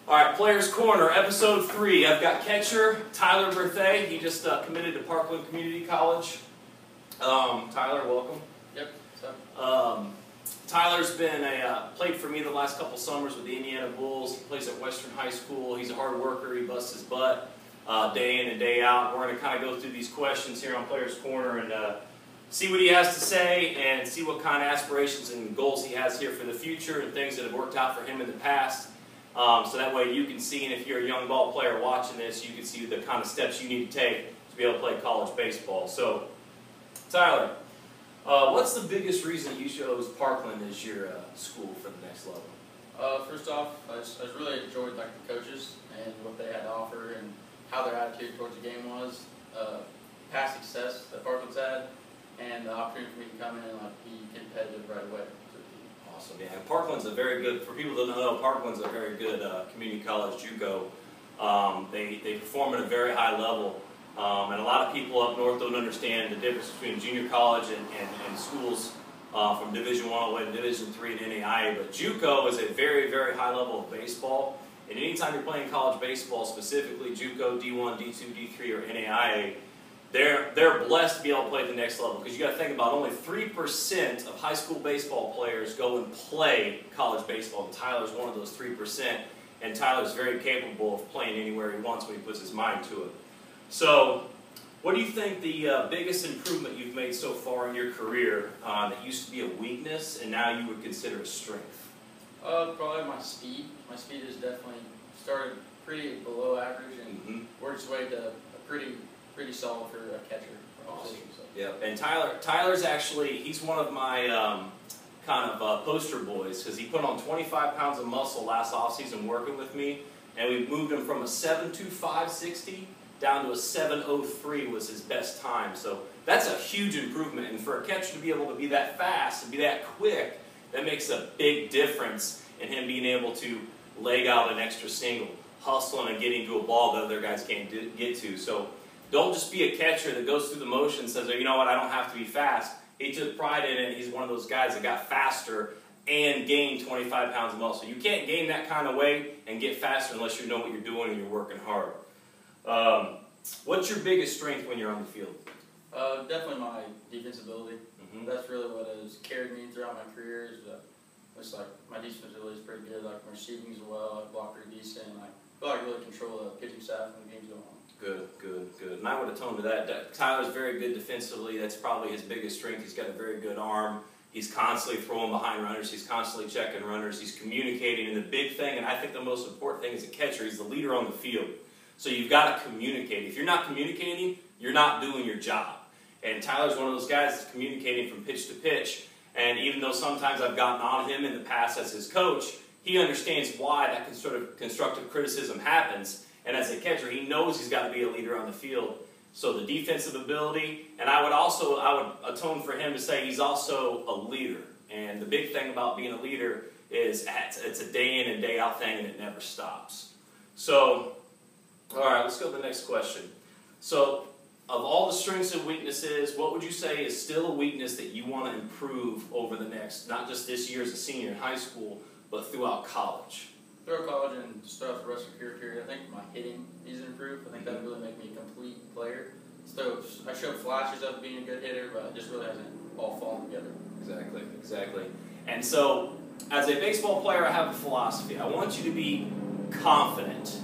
All right, Players Corner, episode 3. I've got catcher Tyler Burthay. He just committed to Parkland Community College. Tyler, welcome. Yep. So. Tyler's been played for me the last couple summers with the Indiana Bulls. He plays at Western High School. He's a hard worker. He busts his butt day in and day out. We're going to kind of go through these questions here on Players Corner and see what he has to say and see what kind of aspirations and goals he has here for the future and things that have worked out for him in the past. So that way you can see, and if you're a young ball player watching this, you can see the kind of steps you need to take to be able to play college baseball. So, Tyler, what's the biggest reason you chose Parkland as your school for the next level? First off, I just really enjoyed the coaches and what they had to offer and how their attitude towards the game was. Past success that Parkland's had, and the opportunity for me to come in and be competitive right away. Awesome, yeah. And Parkland's a very good, for people that don't know, Parkland's a very good community college, JUCO. They perform at a very high level. And a lot of people up north don't understand the difference between junior college and schools from Division I all the way to Division III and NAIA. But JUCO is a very, very high level of baseball. And anytime you're playing college baseball, specifically JUCO, D1, D2, D3, or NAIA, they're blessed to be able to play at the next level. Because you got to think about only 3% of high school baseball players go and play college baseball. And Tyler's one of those 3%. And Tyler's very capable of playing anywhere he wants when he puts his mind to it. So, what do you think the biggest improvement you've made so far in your career that used to be a weakness and now you would consider a strength? Probably my speed. My speed has definitely started pretty below average and worked its way to a pretty solid for a catcher. Awesome. So. Yeah, and Tyler's actually, he's one of my kind of poster boys because he put on 25 pounds of muscle last offseason working with me, and we moved him from a 7.25/60 down to a 7.03 was his best time. So that's a huge improvement. And for a catcher to be able to be that fast and be that quick, that makes a big difference in him being able to leg out an extra single, hustling and getting to a ball that other guys can't get to. So don't just be a catcher that goes through the motion and says, oh, you know what, I don't have to be fast. He took pride in it. He's one of those guys that got faster and gained 25 pounds of muscle. You can't gain that kind of weight and get faster unless you know what you're doing and you're working hard. What's your biggest strength when you're on the field? Definitely my defensibility. That's really what has carried me throughout my career. It's like my defensibility is pretty good. Like my receiving as well. I block pretty decent. I feel like I really control the pitching staff when the game's going on. Good. And I would atone to that. Tyler's very good defensively. That's probably his biggest strength. He's got a very good arm. He's constantly throwing behind runners. He's constantly checking runners. He's communicating. And the big thing, and I think the most important thing as a catcher, he's the leader on the field. So you've got to communicate. If you're not communicating, you're not doing your job. And Tyler's one of those guys that's communicating from pitch to pitch. And even though sometimes I've gotten on him in the past as his coach, he understands why that sort of constructive criticism happens. And as a catcher, he knows he's got to be a leader on the field. So the defensive ability, and I would atone for him to say he's also a leader. And the big thing about being a leader is it's a day in and day out thing, and it never stops. So, all right, let's go to the next question. So, of all the strengths and weaknesses, what would you say is still a weakness that you want to improve over the next, not just this year as a senior in high school, but throughout college? Throughout college and just throughout the rest of the career period, I think my hitting needs to improve. I think that would really make me a complete player. So I showed flashes of being a good hitter, but it just really hasn't all fallen together. Exactly. And so, as a baseball player, I have a philosophy. I want you to be confident.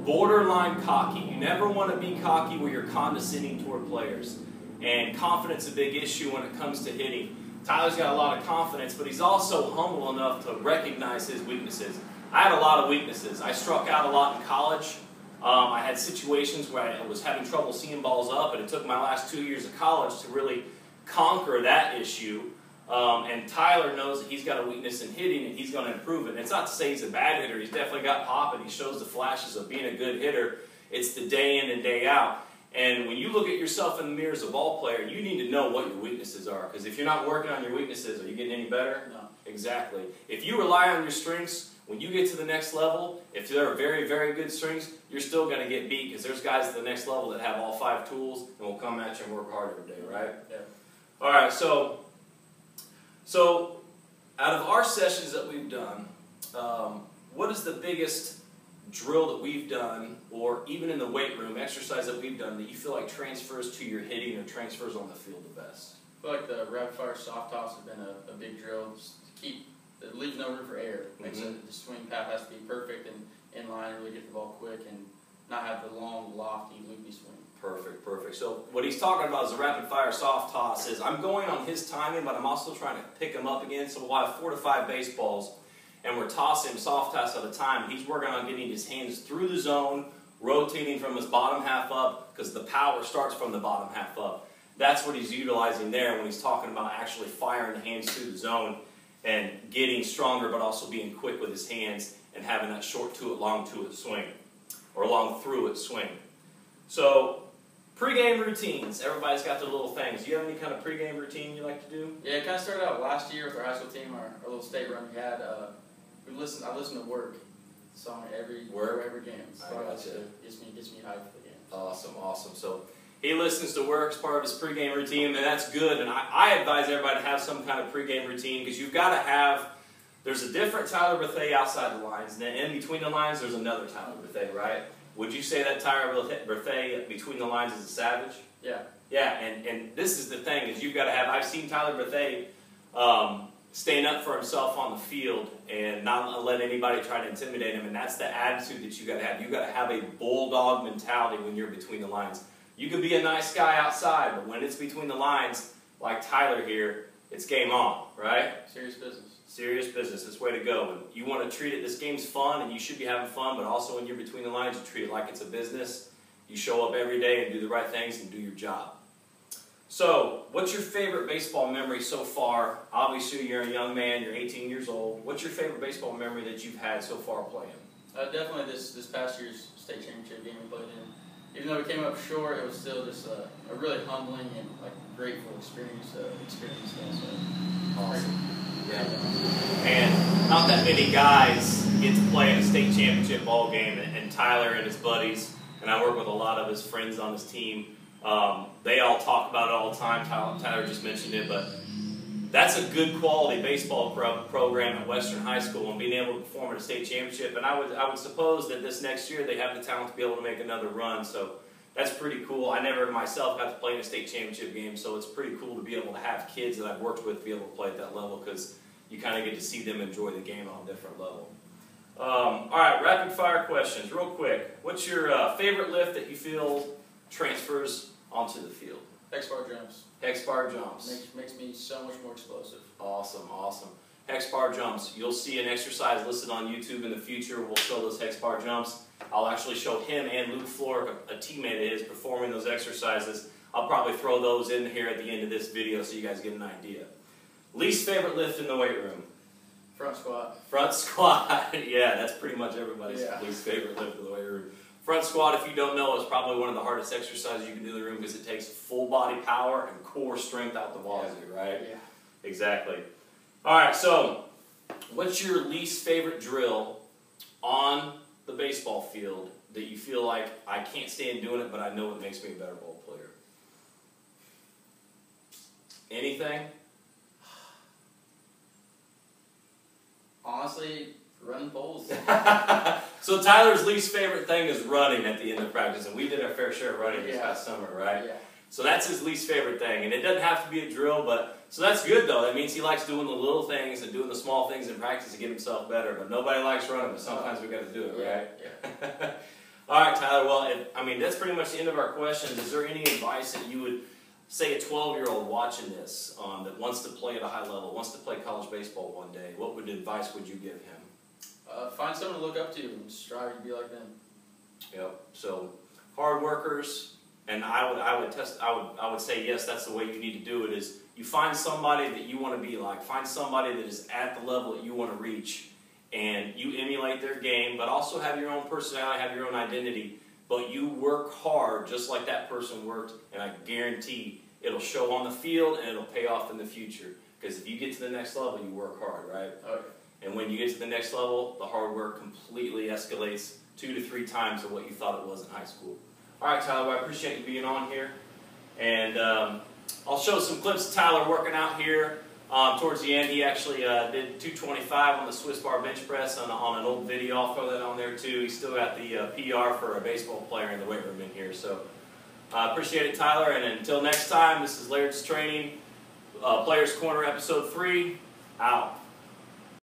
Borderline cocky. You never want to be cocky where you're condescending toward players. And confidence is a big issue when it comes to hitting. Tyler's got a lot of confidence, but he's also humble enough to recognize his weaknesses. I had a lot of weaknesses. I struck out a lot in college. I had situations where I was having trouble seeing balls up, and it took my last 2 years of college to really conquer that issue. And Tyler knows that he's got a weakness in hitting, and he's going to improve it. And it's not to say he's a bad hitter. He's definitely got pop, and he shows the flashes of being a good hitter. It's the day in and day out. And when you look at yourself in the mirror as a ball player, you need to know what your weaknesses are. Because if you're not working on your weaknesses, are you getting any better? No. Exactly. If you rely on your strengths, when you get to the next level, if they're very, very good strengths, you're still going to get beat. Because there's guys at the next level that have all 5 tools and will come at you and work hard every day, right? Yeah. All right, so out of our sessions that we've done, what is the biggest drill that we've done, or even in the weight room, exercise that we've done, that you feel like transfers to your hitting or transfers on the field the best? I feel like the rapid fire soft toss has been a big drill. Just to keep, it leaves no room for error. Makes it, the swing path has to be perfect and in line, really get the ball quick and not have the long, lofty, loopy swing. Perfect, perfect. So what he's talking about is the rapid fire soft toss. Is I'm going on his timing, but I'm also trying to pick him up again. So we'll have 4 to 5 baseballs, and we're tossing soft toss at a time. He's working on getting his hands through the zone, rotating from his bottom half up, because the power starts from the bottom half up. That's what he's utilizing there when he's talking about actually firing the hands through the zone and getting stronger, but also being quick with his hands and having that short to it, long to it swing, or long through it swing. So pre-game routines. Everybody's got their little things. Do you have any kind of pre-game routine you like to do? Yeah, it kind of started out last year with our high school team, our little state run we had. I listen to Work song every game. So I gotcha. Gets me hyped for the game. Awesome, awesome. So he listens to Work as part of his pre-game routine, and that's good. And I advise everybody to have some kind of pre-game routine, because you've got to have. There's a different Tyler Burthay outside the lines, and then in between the lines, there's another Tyler Burthay, right? Would you say that Tyler Burthay between the lines is a savage? Yeah. Yeah, and this is the thing, is you've got to have, I've seen Tyler Burthay stand up for himself on the field and not let anybody try to intimidate him, and that's the attitude that you got to have. You got to have a bulldog mentality when you're between the lines. You can be a nice guy outside, but when it's between the lines, like Tyler here, it's game on, right? Serious business. Serious business. It's the way to go. And you want to treat it, this game's fun, and you should be having fun, but also when you're between the lines, you treat it like it's a business. You show up every day and do the right things and do your job. So, what's your favorite baseball memory so far? Obviously, you're a young man, you're 18 years old. What's your favorite baseball memory that you've had so far playing? Definitely this past year's state championship game we played in. Even though we came up short, it was still just a really humbling and grateful experience. So. Awesome. Yeah. And not that many guys get to play in a state championship ball game, and Tyler and his buddies, and I work with a lot of his friends on his team, they all talk about it all the time. Tyler just mentioned it, but that's a good quality baseball program at Western High School, and being able to perform at a state championship. And I would suppose that this next year they have the talent to be able to make another run. So that's pretty cool. I never myself got to play in a state championship game, so it's pretty cool to be able to have kids that I've worked with be able to play at that level, because you kind of get to see them enjoy the game on a different level. All right, rapid fire questions, real quick. What's your favorite lift that you feel transfers onto the field? Hex bar jumps. Hex bar jumps. Makes me so much more explosive. Awesome, awesome. Hex bar jumps. You'll see an exercise listed on YouTube in the future. We'll show those hex bar jumps. I'll actually show him and Luke Floric, a teammate of his, performing those exercises. I'll probably throw those in here at the end of this video so you guys get an idea. Least favorite lift in the weight room? Front squat. Front squat. Yeah, that's pretty much everybody's least favorite lift in the weight room. Front squat, if you don't know, is probably one of the hardest exercises you can do in the room, because it takes full body power and core strength out the wazoo, right? Yeah. Exactly. All right, so what's your least favorite drill on the baseball field that you feel like, I can't stand doing it, but I know it makes me a better ball player? Anything? Honestly, running poles. So Tyler's least favorite thing is running at the end of practice, and we did our fair share of running this past summer, right? Yeah. So that's his least favorite thing, and it doesn't have to be a drill, but so that's good though. That means he likes doing the little things and doing the small things in practice to get himself better. But nobody likes running, but sometimes we got to do it, right? Yeah. All right, Tyler. Well, I mean that's pretty much the end of our questions. Is there any advice that you would say a 12-year-old watching this that wants to play at a high level, wants to play college baseball one day? What advice would you give him? Find someone to look up to and strive to be like them. Yep. So hard workers, and I would say yes, that's the way you need to do it. Is you find somebody that you want to be like, find somebody that is at the level that you want to reach, and you emulate their game, but also have your own personality, have your own identity. But you work hard just like that person worked, and I guarantee it'll show on the field and it'll pay off in the future. Because if you get to the next level, you work hard, right? Okay. And when you get to the next level, the hard work completely escalates 2 to 3 times of what you thought it was in high school. All right, Tyler, well, I appreciate you being on here. And I'll show some clips of Tyler working out here. Towards the end, he actually did 225 on the Swiss bar bench press on an old video. I'll throw that on there too. He's still got the PR for a baseball player in the weight room in here. So appreciate it, Tyler. And until next time, this is Laird's Training, Players Corner, Episode 3, out.